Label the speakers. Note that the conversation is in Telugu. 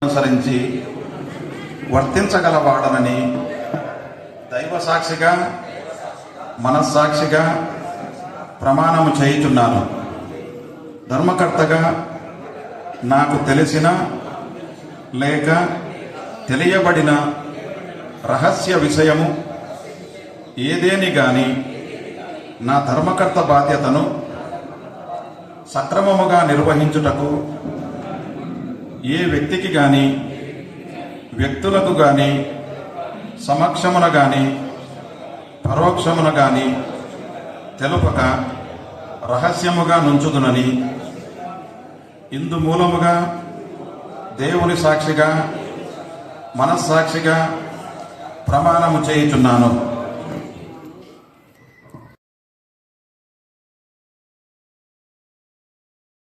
Speaker 1: అనుసరించి వర్తించగలవాడనని దైవ సాక్షిగా మనస్సాక్షిగా ప్రమాణము చేయుచున్నాను. ధర్మకర్తగా నాకు తెలిసిన లేక తెలియబడిన రహస్య విషయము ఏదేని గాని నా ధర్మకర్త బాధ్యతను సక్రమముగా నిర్వహించుటకు ఏ వ్యక్తికి గాని వ్యక్తులకు గాని సమక్షమున గాని పరోక్షమున గాని తెలుపక రహస్యముగా నుంచుదునని ఇందు మూలముగా దేవుని సాక్షిగా మనస్సాక్షిగా ప్రమాణము చేయుచున్నాను.